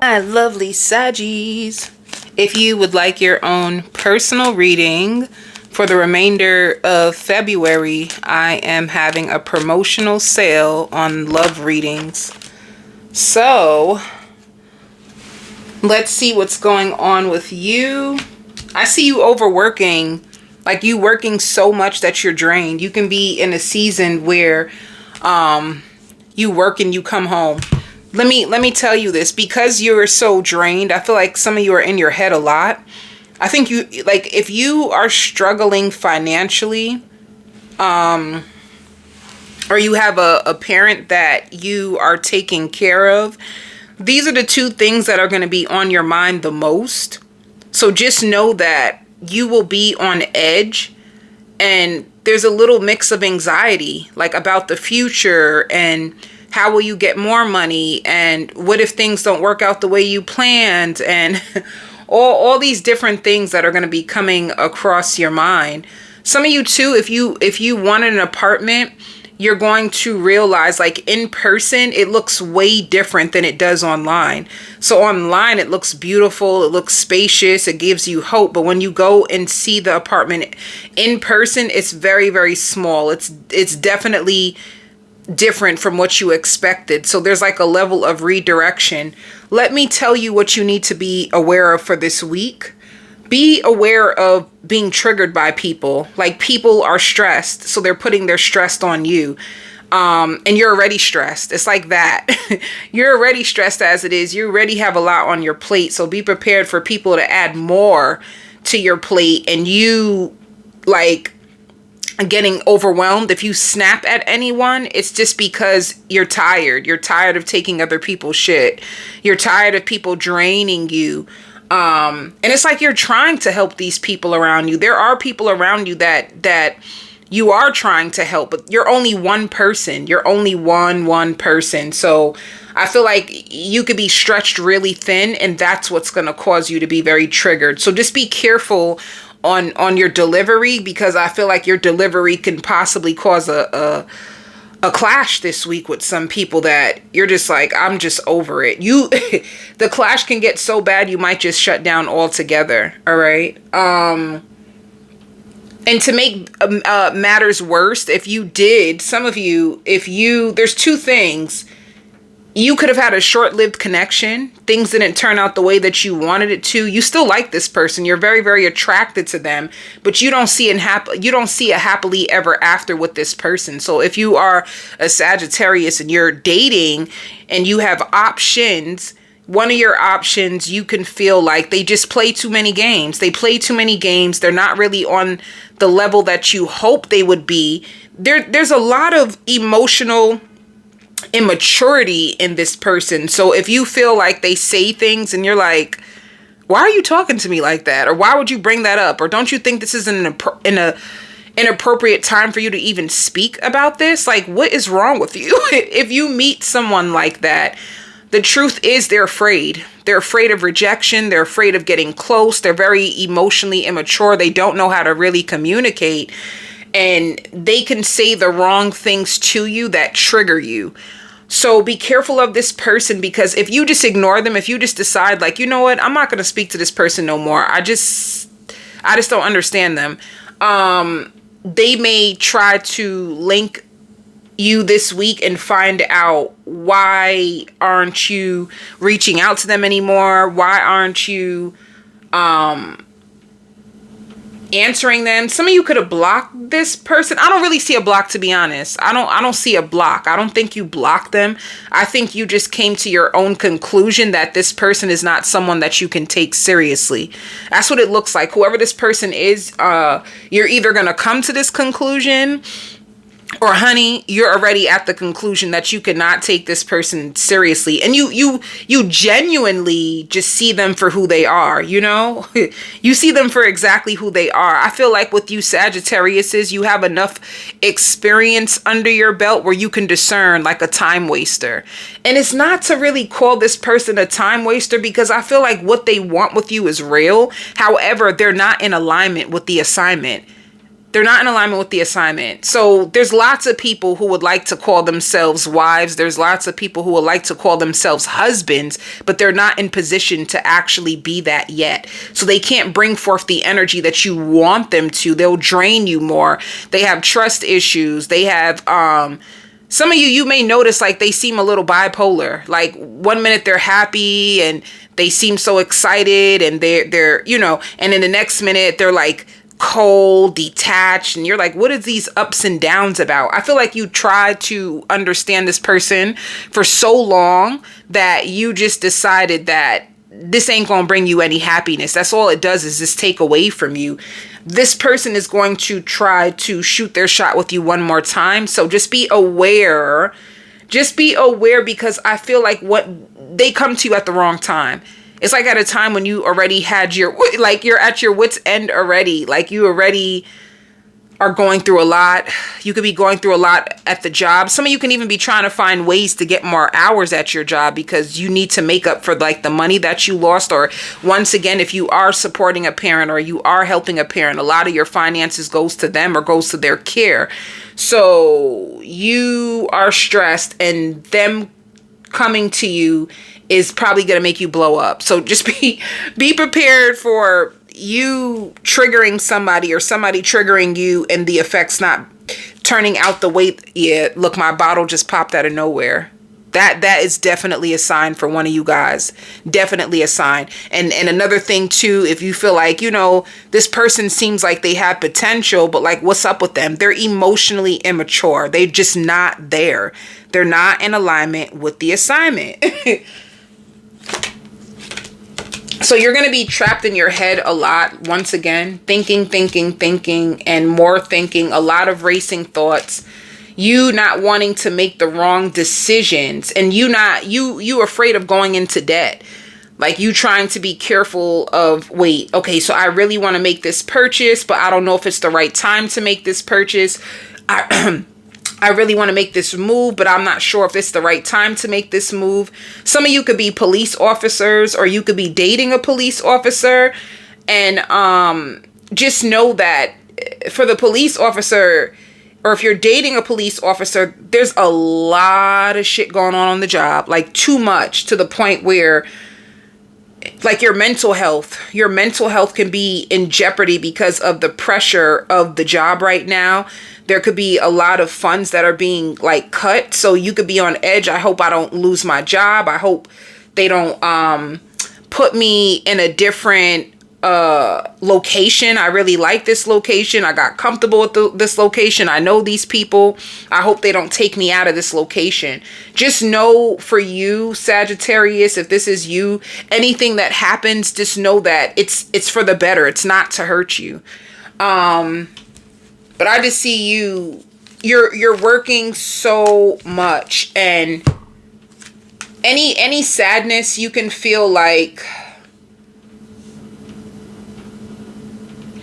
My lovely Saggies. If you would like your own personal reading for the remainder of February, I am having a promotional sale on love readings. So, let's see what's going on with you. I see you overworking, like you working so much that you're drained. You can be in a season where you work and you come home. Let me tell you this, because you're so drained. I feel like some of you are in your head a lot. I think you, like, if you are struggling financially, or you have a parent that you are taking care of, these are the two things that are going to be on your mind the most. So just know that you will be on edge, and there's a little mix of anxiety, like about the future and how will you get more money, and what if things don't work out the way you planned, and all these different things that are going to be coming across your mind. Some of you too, if you wanted an apartment, you're going to realize, like, in person it looks way different than it does online. So online it looks beautiful, it looks spacious, it gives you hope, but when you go and see the apartment in person, it's very, very small. It's definitely different from what you expected. So there's like a level of redirection. Let me tell you what you need to be aware of for this week. Be aware of being triggered by people. Like, people are stressed, so they're putting their stress on you. And you're already stressed. It's like that. You're already stressed as it is. You already have a lot on your plate. So be prepared for people to add more to your plate, and you, like, getting overwhelmed. If you snap at anyone, it's just because you're tired. You're tired of taking other people's shit. You're tired of people draining you. And it's like you're trying to help these people around you. There are people around you that you are trying to help, but you're only one person. You're only one person. So I feel like you could be stretched really thin, and that's what's going to cause you to be very triggered. So just be careful on your delivery, because I feel like your delivery can possibly cause a clash this week with some people that you're just like, I'm just over it. The clash can get so bad you might just shut down altogether. All right. And to make matters worse, there's two things. You could have had a short-lived connection. Things didn't turn out the way that you wanted it to. You still like this person. You're very, very attracted to them, but you don't see a happily ever after with this person. So if you are a Sagittarius and you're dating and you have options, one of your options, you can feel like they just play too many games. They play too many games. They're not really on the level that you hope they would be. There's a lot of emotional immaturity in this person. So if you feel like they say things and you're like, why are you talking to me like that? Or why would you bring that up? Or don't you think this is an inappropriate time for you to even speak about this? Like, what is wrong with you? If you meet someone like that, the truth is they're afraid. They're afraid of rejection. They're afraid of getting close. They're very emotionally immature. They don't know how to really communicate. And they can say the wrong things to you that trigger you. So be careful of this person, because if you just ignore them, if you just decide, like, you know what, I'm not going to speak to this person no more. I just don't understand them. They may try to link you this week and find out, why aren't you reaching out to them anymore? Why aren't you answering them? Some of you could have blocked this person. I don't really see a block, to be honest. I don't see a block. I don't think you blocked them. I think you just came to your own conclusion that this person is not someone that you can take seriously. That's what it looks like. Whoever this person is, you're either going to come to this conclusion, or honey, you're already at the conclusion that you cannot take this person seriously. And you genuinely just see them for who they are, you know? You see them for exactly who they are. I feel like with you Sagittariuses, you have enough experience under your belt where you can discern, like, a time waster. And it's not to really call this person a time waster, because I feel like what they want with you is real. However, they're not in alignment with the assignment. They're not in alignment with the assignment. So there's lots of people who would like to call themselves wives. There's lots of people who would like to call themselves husbands, but they're not in position to actually be that yet. So they can't bring forth the energy that you want them to. They'll drain you more. They have trust issues. They have, some of you may notice like they seem a little bipolar. Like 1 minute they're happy and they seem so excited and they're, you know, and in the next minute they're like cold, detached, and you're like, what are these ups and downs about? I feel like you tried to understand this person for so long that you just decided that this ain't gonna bring you any happiness. That's all it does, is just take away from you. This person is going to try to shoot their shot with you one more time. So just be aware. Just be aware, because I feel like they come to you at the wrong time. It's like at a time when you already had you're at your wit's end already. Like you already are going through a lot. You could be going through a lot at the job. Some of you can even be trying to find ways to get more hours at your job because you need to make up for like the money that you lost. Or once again, if you are supporting a parent or you are helping a parent, a lot of your finances goes to them or goes to their care. So you are stressed, and them coming to you is probably going to make you blow up. So just be prepared for you triggering somebody or somebody triggering you and the effects not turning out the way. Yeah, look, my bottle just popped out of nowhere. That is definitely a sign for one of you guys. Definitely a sign. And another thing too, if you feel like, you know, this person seems like they have potential, but like, what's up with them? They're emotionally immature. They're just not there. They're not in alignment with the assignment. So you're going to be trapped in your head a lot. Once again, thinking, and more thinking, a lot of racing thoughts. You not wanting to make the wrong decisions, and you afraid of going into debt. Like you trying to be careful of, wait, okay, so I really want to make this purchase, but I don't know if it's the right time to make this purchase. I really want to make this move, but I'm not sure if it's the right time to make this move. Some of you could be police officers, or you could be dating a police officer. And just know that for the police officer, or if you're dating a police officer, there's a lot of shit going on the job. Like too much, to the point where like your mental health can be in jeopardy because of the pressure of the job right now. There could be a lot of funds that are being like cut. So you could be on edge. I hope I don't lose my job. I hope they don't put me in a different location. I really like this location. I got comfortable with this location. I know these people. I hope they don't take me out of this location. Just know, for you, Sagittarius, if this is you, anything that happens, just know that it's for the better. It's not to hurt you. But I just see you're working so much, and any sadness you can feel like,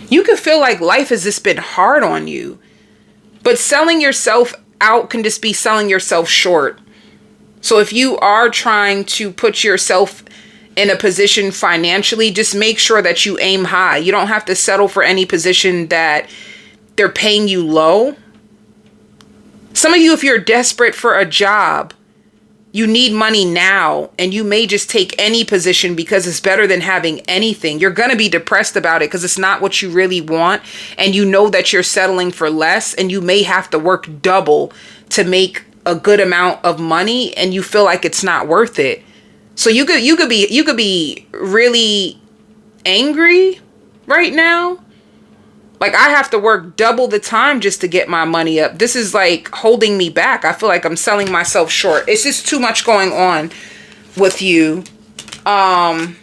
you can feel like life has just been hard on you. But selling yourself out can just be selling yourself short. So if you are trying to put yourself in a position financially, just make sure that you aim high. You don't have to settle for any position that they're paying you low. Some of you, if you're desperate for a job, you need money now, and you may just take any position because it's better than having anything. You're going to be depressed about it because it's not what you really want, and you know that you're settling for less, and you may have to work double to make a good amount of money, and you feel like it's not worth it. So you could be really angry right now. Like, I have to work double the time just to get my money up. This is like holding me back. I feel like I'm selling myself short. It's just too much going on with you. And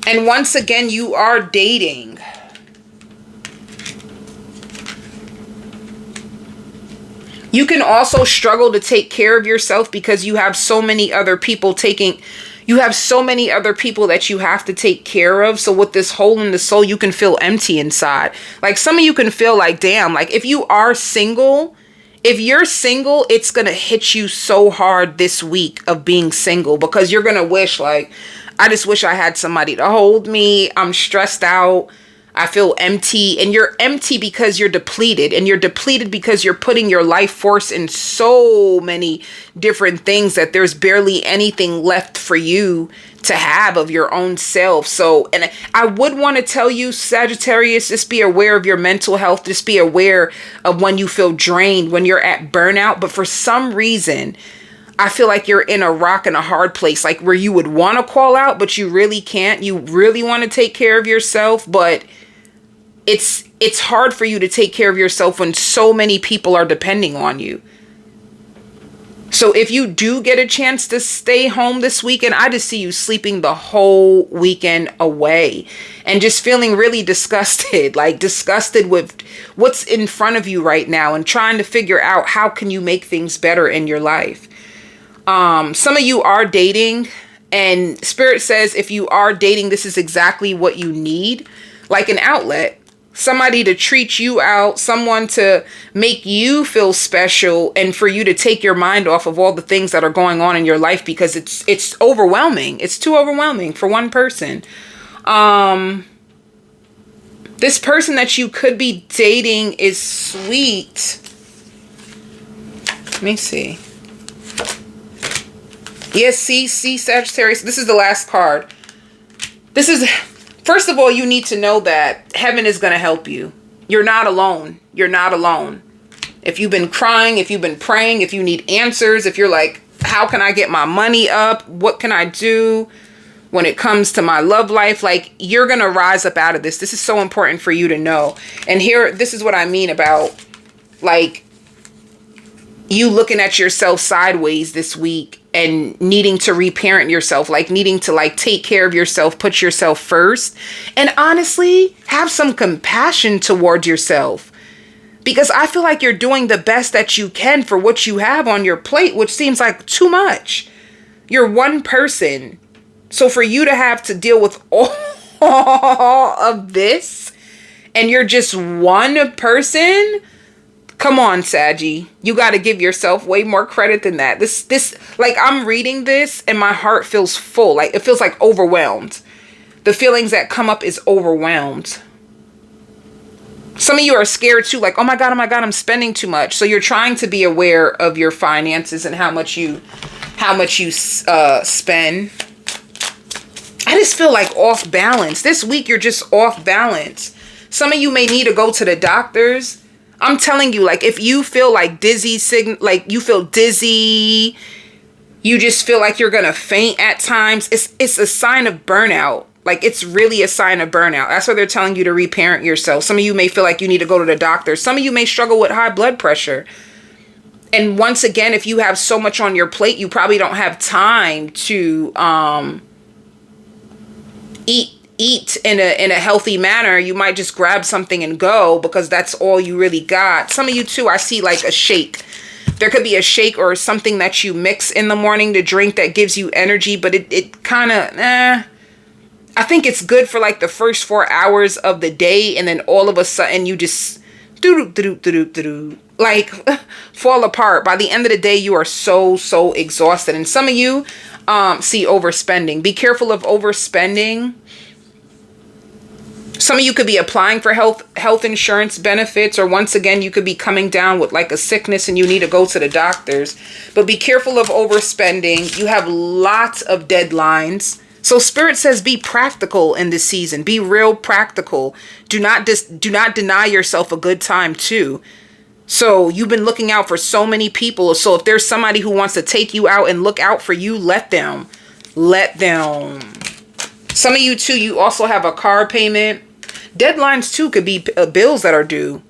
once again, you are dating. You can also struggle to take care of yourself because you have so many other people you have so many other people that you have to take care of. So with this hole in the soul, you can feel empty inside. Like some of you can feel like, damn, like if you're single, it's going to hit you so hard this week of being single, because you're going to wish, like, I just wish I had somebody to hold me. I'm stressed out. I feel empty, and you're empty because you're depleted, and you're depleted because you're putting your life force in so many different things that there's barely anything left for you to have of your own self. So, and I would want to tell you, Sagittarius, just be aware of your mental health. Just be aware of when you feel drained, when you're at burnout. But for some reason, I feel like you're in a rock and a hard place, like where you would want to call out, but you really can't. You really want to take care of yourself, but it's hard for you to take care of yourself when so many people are depending on you. So if you do get a chance to stay home this weekend, I just see you sleeping the whole weekend away and just feeling really disgusted, like disgusted with what's in front of you right now and trying to figure out how can you make things better in your life. Some of you are dating, and Spirit says if you are dating, this is exactly what you need, like an outlet. Somebody to treat you out, someone to make you feel special, and for you to take your mind off of all the things that are going on in your life, because it's overwhelming. It's too overwhelming for one person. This person that you could be dating is sweet. Let me see. Yes, see, Sagittarius. This is the last card. This is... First of all, you need to know that heaven is going to help you. You're not alone. You're not alone. If you've been crying, if you've been praying, if you need answers, if you're like, how can I get my money up? What can I do when it comes to my love life? Like, you're going to rise up out of this. This is so important for you to know. And here, this is what I mean about, like, you looking at yourself sideways this week and needing to reparent yourself, like needing to like take care of yourself, put yourself first, and honestly have some compassion toward yourself, because I feel like you're doing the best that you can for what you have on your plate, which seems like too much. You're one person. So for you to have to deal with all of this and you're just one person, come on, Saggy. You got to give yourself way more credit than that. This, like, I'm reading this and my heart feels full. Like, it feels like overwhelmed. The feelings that come up is overwhelmed. Some of you are scared too. Like, oh my God, I'm spending too much. So you're trying to be aware of your finances and how much you spend. I just feel like off balance. This week, you're just off balance. Some of you may need to go to the doctors. I'm telling you, like, if you feel like dizzy, like you feel dizzy, you just feel like you're going to faint at times, it's a sign of burnout. Like, it's really a sign of burnout. That's why they're telling you to reparent yourself. Some of you may feel like you need to go to the doctor. Some of you may struggle with high blood pressure. And once again, if you have so much on your plate, you probably don't have time to eat in a healthy manner. You might just grab something and go because that's all you really got. Some of you too, I see like a shake. There could be a shake or something that you mix in the morning to drink that gives you energy, but it kind of, I think it's good for like the first 4 hours of the day, and then all of a sudden you just like fall apart. By the end of the day, you are so exhausted. And some of you see overspending. Be careful of overspending. Some of you could be applying for health insurance benefits, or once again, you could be coming down with like a sickness and you need to go to the doctors. But be careful of overspending. You have lots of deadlines. So Spirit says be practical in this season. Be real practical. Do not deny yourself a good time too. So you've been looking out for so many people. So if there's somebody who wants to take you out and look out for you, let them. Let them. Some of you too, you also have a car payment. Deadlines too could be bills that are due.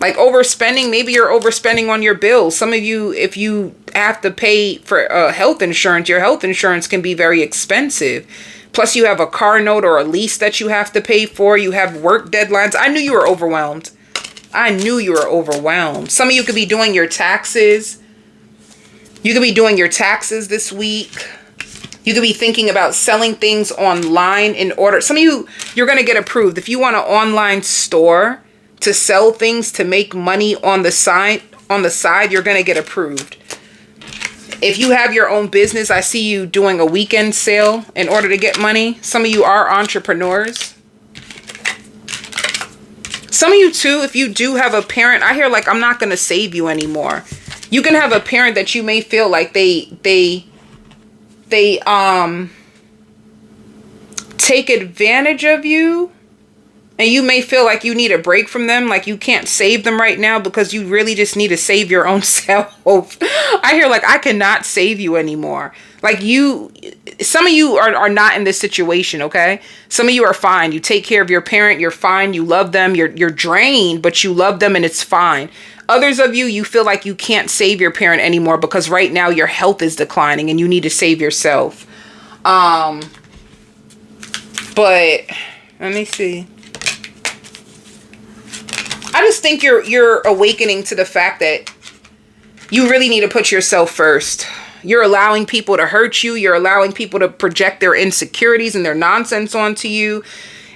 Like overspending, maybe you're overspending on your bills. Some of you, if you have to pay for health insurance, your health insurance can be very expensive. Plus you have a car note or a lease that you have to pay for. You have work deadlines. I knew you were overwhelmed. I knew you were overwhelmed. Some of you could be doing your taxes. You could be doing your taxes this week. You could be thinking about selling things online in order. Some of you, you're going to get approved. If you want an online store to sell things to make money on the side, you're going to get approved. If you have your own business, I see you doing a weekend sale in order to get money. Some of you are entrepreneurs. Some of you too, if you do have a parent, I hear like, I'm not going to save you anymore. You can have a parent that you may feel like they take advantage of you, and you may feel like you need a break from them, like you can't save them right now because you really just need to save your own self. I hear like, I cannot save you anymore. Like some of you are not in this situation, okay? Some of you are fine. You take care of your parent, you're fine, you love them, you're drained, but you love them and it's fine. Others of you, you feel like you can't save your parent anymore because right now your health is declining and you need to save yourself. But let me see. I just think you're awakening to the fact that you really need to put yourself first. You're allowing people to hurt you. You're allowing people to project their insecurities and their nonsense onto you.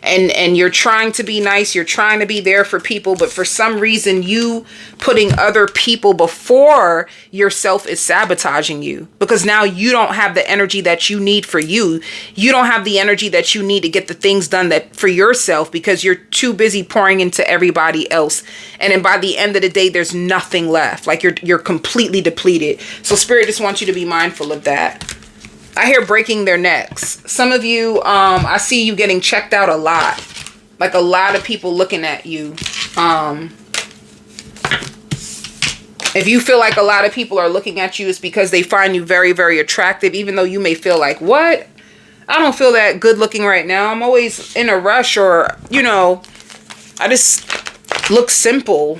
And you're trying to be nice. You're trying to be there for people. But for some reason, you putting other people before yourself is sabotaging you. Because now you don't have the energy that you need for you. You don't have the energy that you need to get the things done that for yourself because you're too busy pouring into everybody else. And then by the end of the day, there's nothing left. Like you're completely depleted. So Spirit just wants you to be mindful of that. I hear breaking their necks. Some of you, I see you getting checked out a lot. Like a lot of people looking at you. If you feel like a lot of people are looking at you, it's because they find you very, very attractive. Even though you may feel like, what? I don't feel that good looking right now. I'm always in a rush or, you know, I just look simple.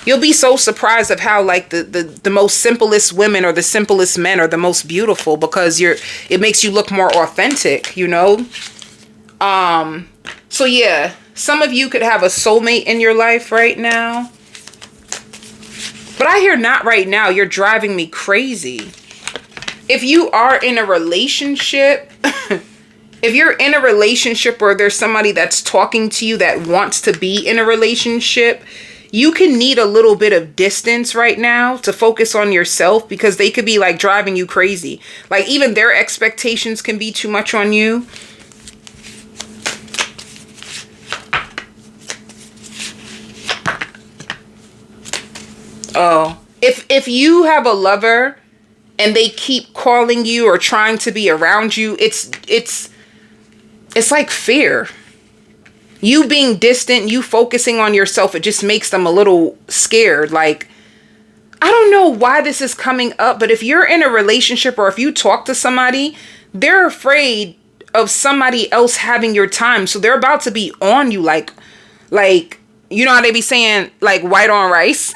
You'll be so surprised of how like the most simplest women or the simplest men are the most beautiful because it makes you look more authentic, you know? So yeah, some of you could have a soulmate in your life right now. But I hear not right now. You're driving me crazy. If you are in a relationship, if you're in a relationship or there's somebody that's talking to you that wants to be in a relationship, you can need a little bit of distance right now to focus on yourself because they could be like driving you crazy. Like even their expectations can be too much on you. Oh, if you have a lover and they keep calling you or trying to be around you, it's like fear. You being distant, you focusing on yourself, it just makes them a little scared. Like, I don't know why this is coming up, but if you're in a relationship or if you talk to somebody, they're afraid of somebody else having your time. So they're about to be on you like, you know how they be saying like white on rice?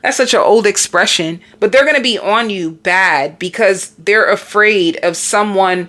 That's such an old expression, but they're going to be on you bad because they're afraid of someone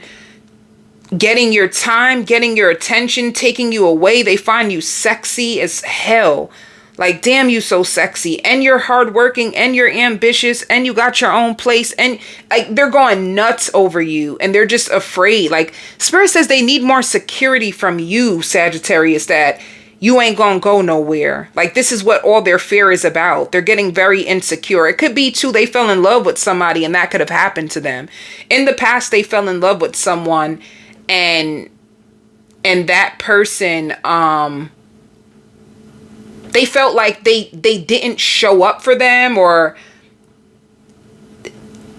getting your time, getting your attention, taking you away. They find you sexy as hell. Like, damn, you so sexy. And you're hardworking and you're ambitious and you got your own place. And like they're going nuts over you and they're just afraid. Like Spirit says they need more security from you, Sagittarius, that you ain't gonna go nowhere. Like this is what all their fear is about. They're getting very insecure. It could be too, they fell in love with somebody and that could have happened to them. In the past, they fell in love with someone and that person, they felt like they didn't show up for them or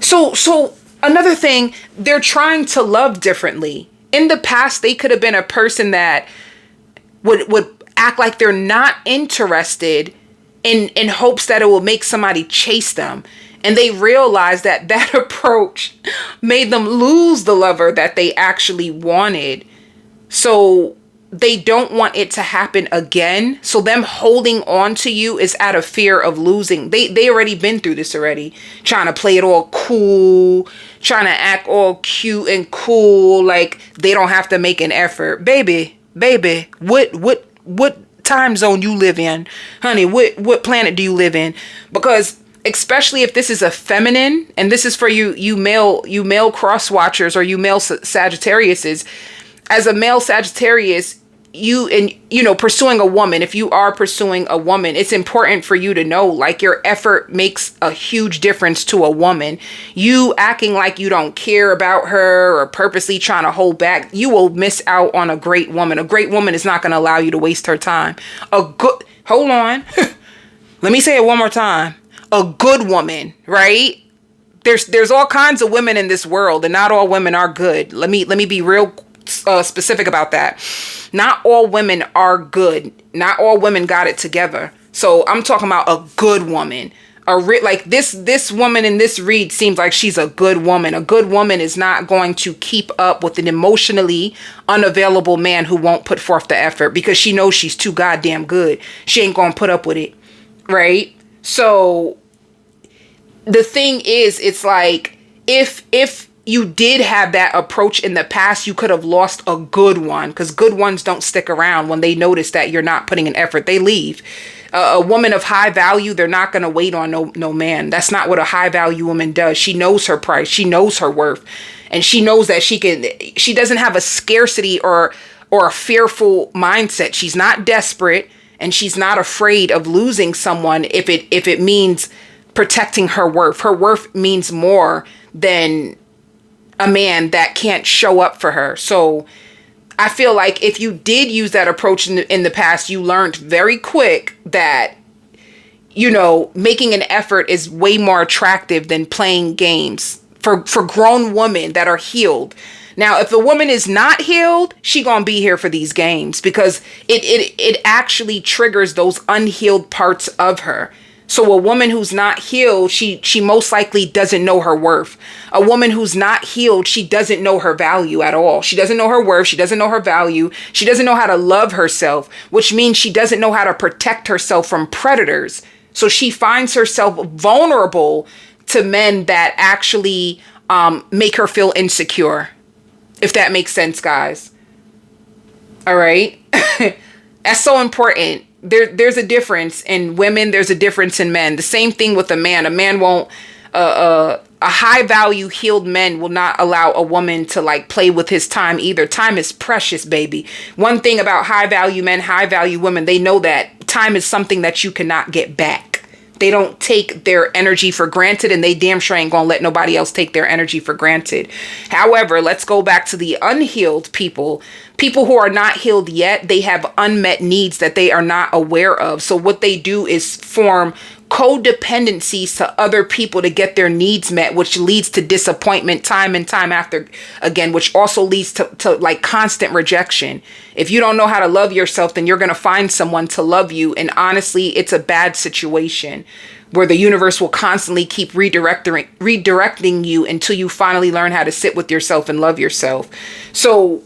so another thing, they're trying to love differently. In the past, they could have been a person that would act like they're not interested in hopes that it will make somebody chase them. And they realized that that approach made them lose the lover that they actually wanted. So they don't want it to happen again. So them holding on to you is out of fear of losing. They already been through this already. Trying to play it all cool. Trying to act all cute and cool. Like they don't have to make an effort. Baby, what time zone you live in? Honey, what planet do you live in? Because especially if this is a feminine, and this is for you male cross watchers or you male Sagittariuses. As a male Sagittarius, pursuing a woman, if you are pursuing a woman, it's important for you to know, like, your effort makes a huge difference to a woman. You acting like you don't care about her or purposely trying to hold back, you will miss out on a great woman. A great woman is not going to allow you to waste her time. Hold on. Let me say it one more time. A good woman, right? There's all kinds of women in this world, and not all women are good. Let me be real specific about that. Not all women are good. Not all women got it together. So I'm talking about a good woman. Like this woman in this read seems like she's a good woman. A good woman is not going to keep up with an emotionally unavailable man who won't put forth the effort, because she knows she's too goddamn good. She ain't gonna put up with it, right? So the thing is, it's like, if you did have that approach in the past, you could have lost a good one, because good ones don't stick around. When they notice that you're not putting an effort, they leave. A woman of high value, they're not going to wait on no man. That's not what a high value woman does. She knows her price. She knows her worth. And she knows that she doesn't have a scarcity or a fearful mindset. She's not desperate, and she's not afraid of losing someone if it means protecting her worth. Her worth means more than a man that can't show up for her. So I feel like if you did use that approach in the past, you learned very quick that, making an effort is way more attractive than playing games for grown women that are healed. Now, if a woman is not healed, she gonna be here for these games, because it actually triggers those unhealed parts of her. So a woman who's not healed, she most likely doesn't know her worth. A woman who's not healed, she doesn't know her value at all. She doesn't know her worth. She doesn't know her value. She doesn't know how to love herself, which means she doesn't know how to protect herself from predators. So she finds herself vulnerable to men that actually make her feel insecure, if that makes sense, guys. All right. That's so important. There's a difference in women. There's a difference in men. The same thing with a man. A man won't, a high value healed man will not allow a woman to like play with his time either. Time is precious, baby. One thing about high value men, high value women, they know that time is something that you cannot get back. They don't take their energy for granted, and they damn sure ain't gonna let nobody else take their energy for granted. However, let's go back to the unhealed people. People who are not healed yet, they have unmet needs that they are not aware of. So what they do is form codependencies to other people to get their needs met, which leads to disappointment time and time after again, which also leads to like constant rejection. If you don't know how to love yourself, then you're going to find someone to love you. And honestly, it's a bad situation where the universe will constantly keep redirecting you until you finally learn how to sit with yourself and love yourself. So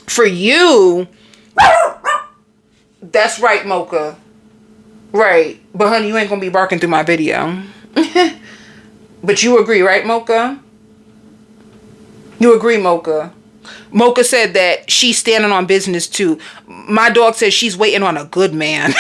for you, that's right, Mocha. Right. But honey, you ain't gonna be barking through my video. But you agree, right, Mocha? You agree, Mocha? Mocha said that she's standing on business too. My dog says she's waiting on a good man.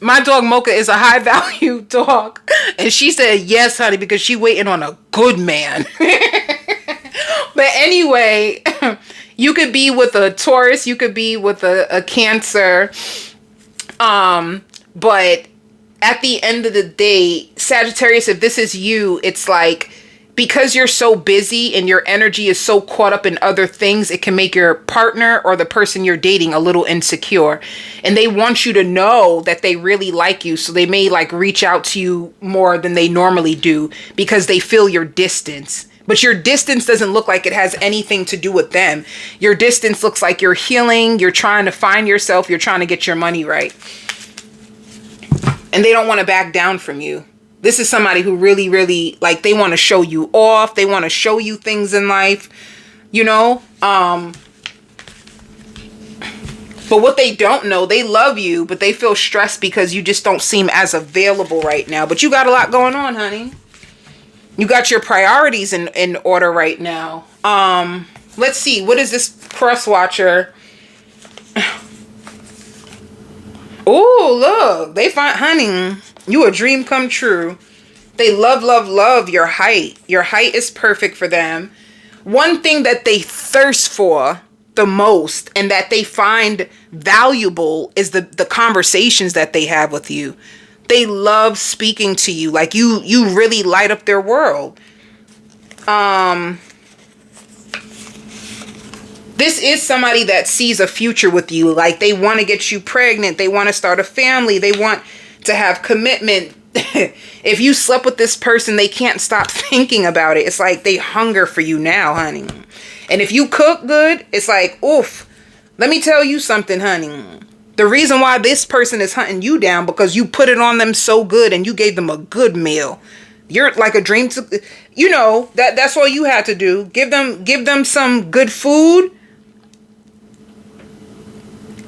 My dog Mocha is a high value dog. And she said yes, honey, because she waiting on a good man. But anyway, you could be with a Taurus, you could be with a Cancer. But at the end of the day, Sagittarius, if this is you, it's like, because you're so busy and your energy is so caught up in other things, it can make your partner or the person you're dating a little insecure. And they want you to know that they really like you. So they may like reach out to you more than they normally do because they feel your distance. But your distance doesn't look like it has anything to do with them. Your distance looks like you're healing. You're trying to find yourself. You're trying to get your money right. And they don't want to back down from you. This is somebody who really, really, like, they want to show you off. They want to show you things in life, you know? But what they don't know, they love you, but they feel stressed because you just don't seem as available right now. But you got a lot going on, honey. You got your priorities in order right now. Let's see. What is this cross watcher? Oh, look. They find, honey, you a dream come true. They love your height. Your height is perfect for them. One thing that they thirst for the most and that they find valuable is the conversations that they have with you. They love speaking to you. Like you really light up their world. This is somebody that sees a future with you. Like they want to get you pregnant. They want to start a family. They want to have commitment. If you slept with this person, they can't stop thinking about it. It's like they hunger for you now, honey. And if you cook good, it's like, oof, let me tell you something, honey. The reason why this person is hunting you down because you put it on them so good and you gave them a good meal. You're like a dream to, you know, that's all you had to do. Give them some good food.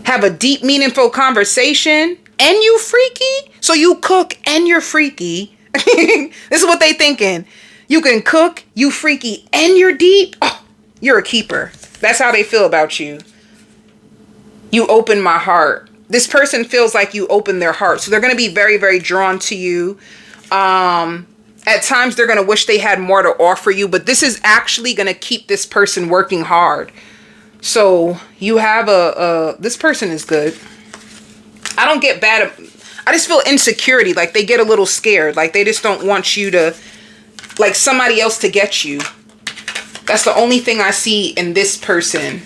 Have a deep, meaningful conversation. And you freaky? So you cook and you're freaky. This is what they thinking. You can cook, you freaky, and you're deep. Oh, you're a keeper. That's how they feel about you. You open my heart. This person feels like you open their heart. So they're going to be very, very drawn to you. At times they're going to wish they had more to offer you. But this is actually going to keep this person working hard. So you have this person is good. I don't get bad. I just feel insecurity. Like they get a little scared. Like they just don't want you to, like somebody else to get you. That's the only thing I see in this person.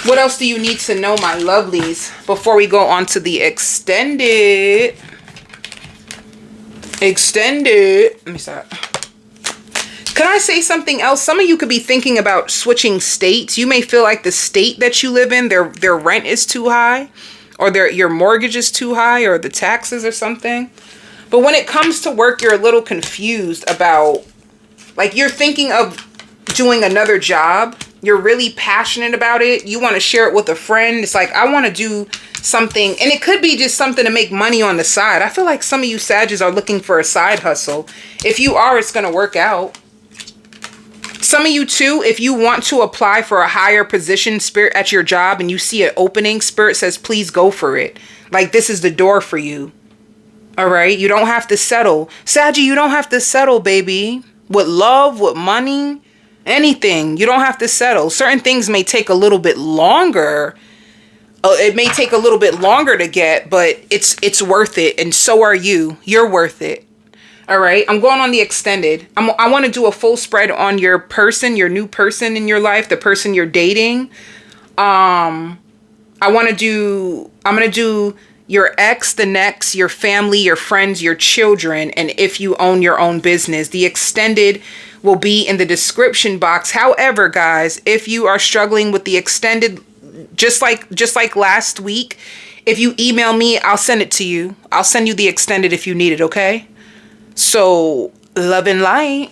What else do you need to know, my lovelies, before we go on to the extended? Let me stop. Can I say something else? Some of you could be thinking about switching states. You may feel like the state that you live in, their rent is too high, or your mortgage is too high, or the taxes or something. But when it comes to work, you're a little confused about, like you're thinking of doing another job. You're really passionate about it. You want to share it with a friend. It's like, I want to do something. And it could be just something to make money on the side. I feel like some of you Sagittarius are looking for a side hustle. If you are, it's going to work out. Some of you too, if you want to apply for a higher position, Spirit, at your job and you see an opening, Spirit says, please go for it. Like this is the door for you. All right. You don't have to settle. Saggy, you don't have to settle, baby. With love, with money, anything. You don't have to settle. Certain things may take a little bit longer. It may take a little bit longer to get, but it's worth it. And so are you. You're worth it. All right, I'm going on the extended. I want to do a full spread on your person, your new person in your life, the person you're dating. I'm going to do your ex, the next, your family, your friends, your children, and if you own your own business. The extended will be in the description box. However, guys, if you are struggling with the extended, just like last week, if you email me, I'll send it to you. I'll send you the extended if you need it, okay? So, love and light.